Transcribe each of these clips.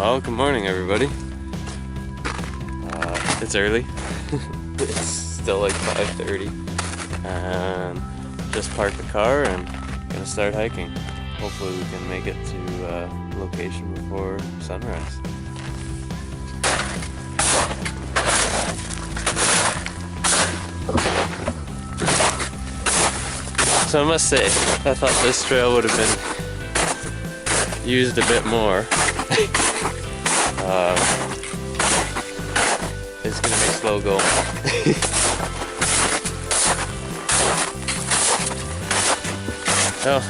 Well, good morning everybody. It's early. It's still like 5:30 and just parked the car and gonna start hiking. Hopefully we can make it to location before sunrise. So I must say, I thought this trail would have been used a bit more. It's gonna be slow going. Well,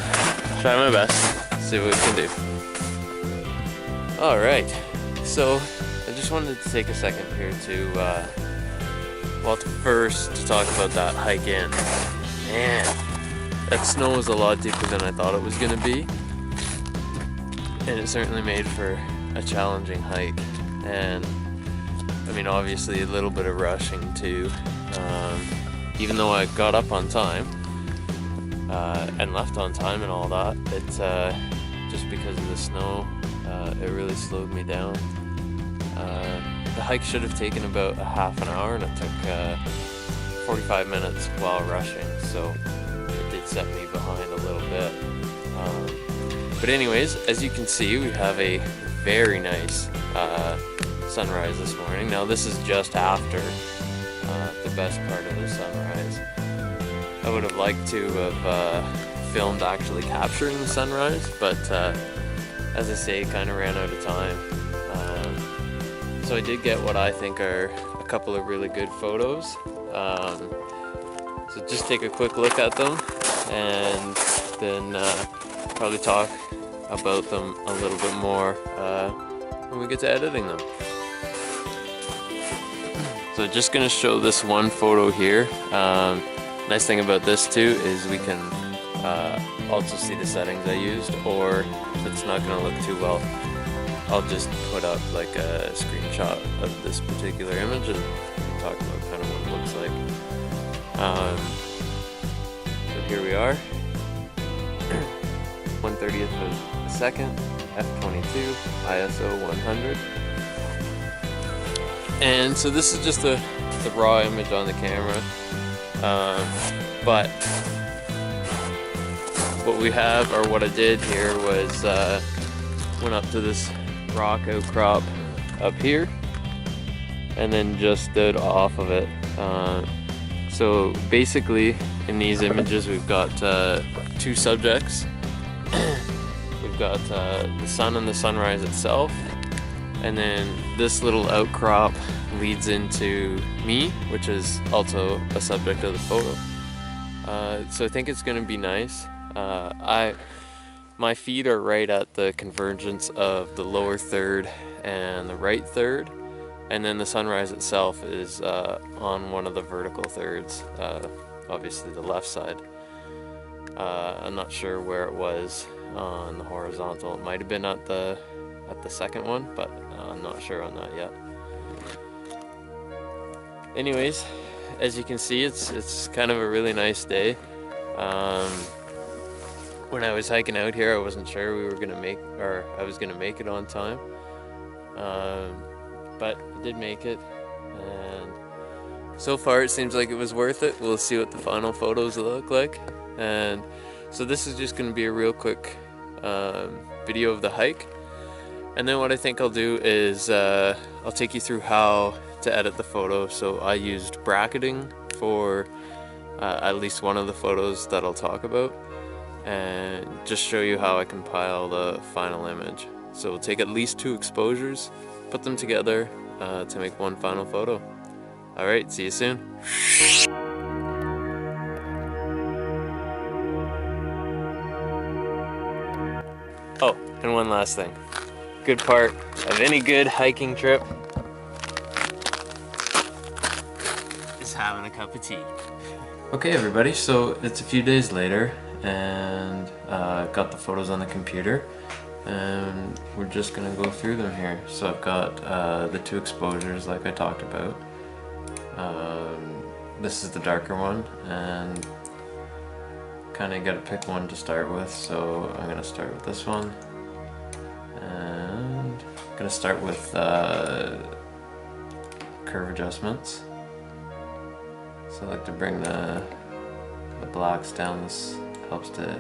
try my best, see what we can do. Alright, so I just wanted to take a second here to, well, first to talk about that hike in. Man, that snow was a lot deeper than I thought it was gonna be. And it certainly made for a challenging hike. And I mean, obviously a little bit of rushing too. Even though I got up on time and left on time and all that, it's just because of the snow, it really slowed me down. The hike should have taken about a half an hour and it took 45 minutes while rushing, so it did set me behind a little bit. But anyways, as you can see, we have a very nice sunrise this morning. Now this is just after the best part of the sunrise. I would have liked to have filmed actually capturing the sunrise, but as I say, kind of ran out of time. So I did get what I think are a couple of really good photos. So just take a quick look at them and then probably talk about them a little bit more when we get to editing them. So just gonna show this one photo here. Nice thing about this too is we can also see the settings I used, or if it's not gonna look too well, I'll just put up like a screenshot of this particular image and talk about kind of what it looks like. So here we are, 1/30th of a second, f/22, ISO 100. And so this is just the raw image on the camera, but what we have, or what I did here, was went up to this rock outcrop up here and then just stood off of it. So basically in these images we've got two subjects. We've got the sun and the sunrise itself, and then this little outcrop leads into me, which is also a subject of the photo. So I think it's going to be nice. My feet are right at the convergence of the lower third and the right third, and then the sunrise itself is on one of the vertical thirds, obviously the left side. I'm not sure where it was on the horizontal. It might have been at the second one, but I'm not sure on that yet. Anyways, as you can see, it's kind of a really nice day. When I was hiking out here, I wasn't sure I was gonna make it on time, but I did make it, and so far it seems like it was worth it. We'll see what the final photos look like. And so this is just gonna be a real quick video of the hike, and then what I think I'll do is I'll take you through how to edit the photo. So I used bracketing for at least one of the photos that I'll talk about, and just show you how I compile the final image. So we'll take at least 2 exposures, put them together to make one final photo. Alright, see you soon. Oh, and one last thing. Good part of any good hiking trip is having a cup of tea. Okay everybody, so it's a few days later, and got the photos on the computer, and we're just gonna go through them here. So I've got the 2 exposures like I talked about. This is the darker one, and kind of got to pick one to start with, so I'm gonna start with this one, and gonna start with curve adjustments. So I like to bring the blacks down. This helps to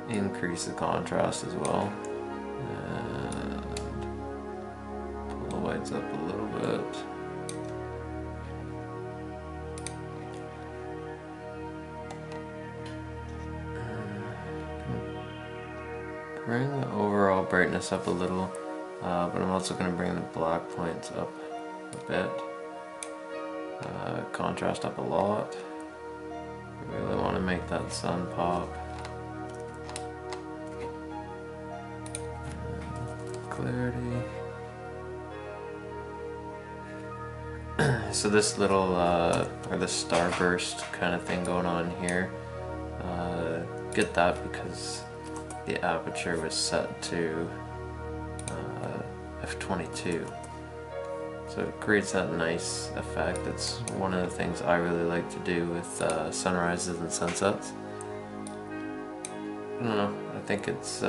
increase the contrast as well. And pull the whites up a little bit. Bring the overall brightness up a little, but I'm also going to bring the black points up a bit. Contrast up a lot. I really want to make that sun pop. Clarity. So this little, or this starburst kind of thing going on here, get that because the aperture was set to f22. So it creates that nice effect. It's one of the things I really like to do with sunrises and sunsets. I don't know, I think it's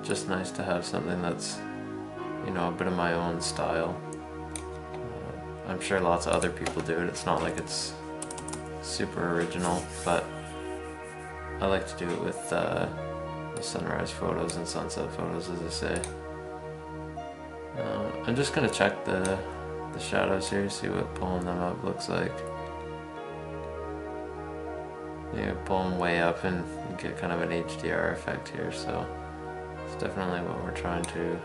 just nice to have something that's, you know, a bit of my own style. I'm sure lots of other people do it. It's not like it's super original, but I like to do it with the sunrise photos and sunset photos, as I say. I'm just going to check the shadows here, see what pulling them up looks like. You pull them way up and you get kind of an HDR effect here, so it's definitely what we're trying to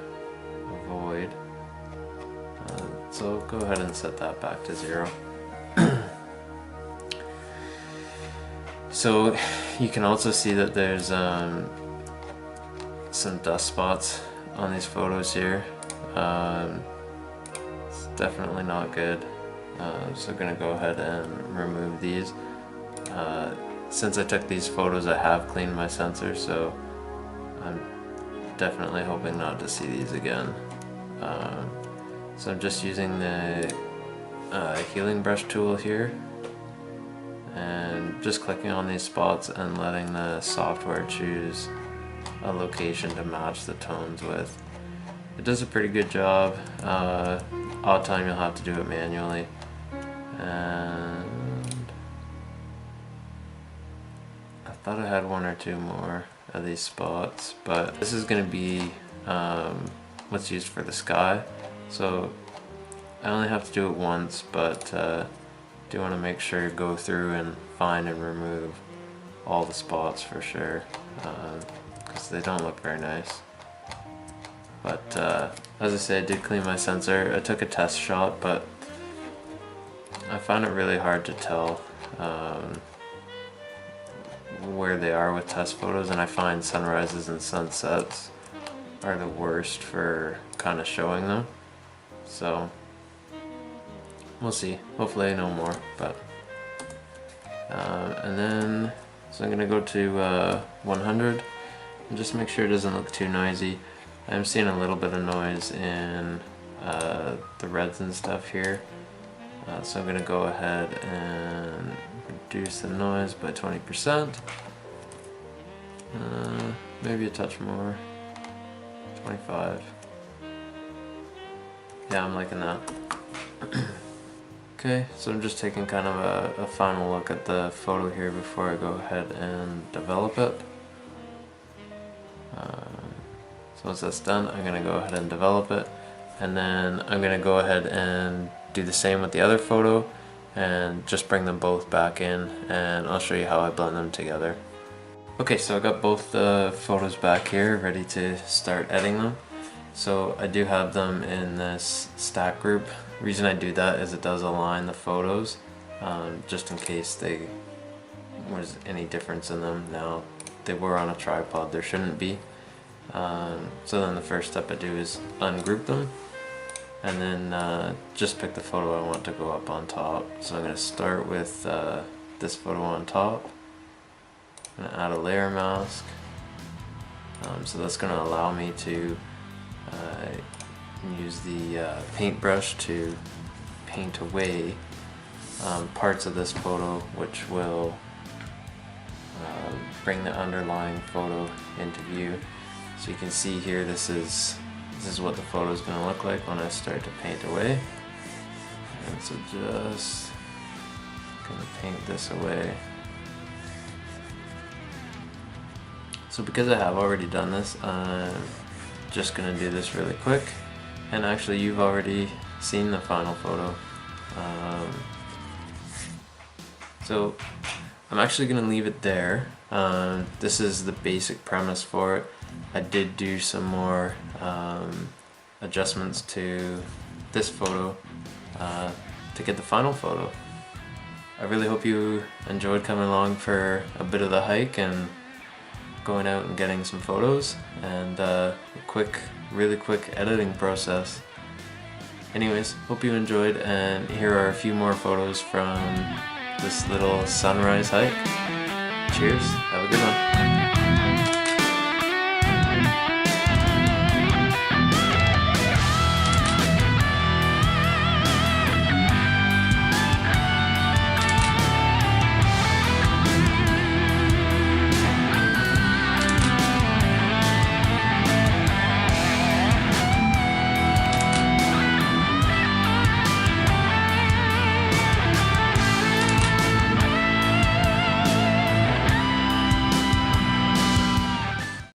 avoid. So go ahead and set that back to 0. So you can also see that there's some dust spots on these photos here. It's definitely not good, so I'm going to go ahead and remove these. Since I took these photos, I have cleaned my sensor, so I'm definitely hoping not to see these again. So I'm just using the healing brush tool here and just clicking on these spots and letting the software choose a location to match the tones with. It does a pretty good job. Odd time you'll have to do it manually. And I thought I had 1 or 2 more of these spots, but this is going to be what's used for the sky. So I only have to do it once, but do want to make sure to go through and find and remove all the spots for sure, because they don't look very nice. But as I say, I did clean my sensor. I took a test shot, but I found it really hard to tell where they are with test photos, and I find sunrises and sunsets are the worst for kind of showing them. So we'll see. Hopefully I know more. But and then so I'm gonna go to 100 and just make sure it doesn't look too noisy. I'm seeing a little bit of noise in the reds and stuff here, so I'm gonna go ahead and reduce the noise by 20%. Maybe a touch more. 25. Yeah, I'm liking that. Okay, so I'm just taking kind of a final look at the photo here before I go ahead and develop it. So once that's done, I'm going to go ahead and develop it, and then I'm going to go ahead and do the same with the other photo and just bring them both back in, and I'll show you how I blend them together. Okay, so I got both the photos back here ready to start editing them. So I do have them in this stack group. The reason I do that is it does align the photos, just in case there was any difference in them. Now, they were on a tripod, there shouldn't be. So then the first step I do is ungroup them, and then just pick the photo I want to go up on top. So I'm going to start with this photo on top. I'm going to add a layer mask. So that's going to allow me to use the paintbrush to paint away parts of this photo, which will bring the underlying photo into view. So you can see here, this is this is what the photo is going to look like when I start to paint away. And so just going to paint this away. So because I have already done this, I'm just going to do this really quick. And actually you've already seen the final photo. So I'm actually going to leave it there. This is the basic premise for it. I did do some more adjustments to this photo to get the final photo. I really hope you enjoyed coming along for a bit of the hike and going out and getting some photos and a really quick editing process. Anyways, hope you enjoyed, and here are a few more photos from this little sunrise hike. Cheers, have a good one.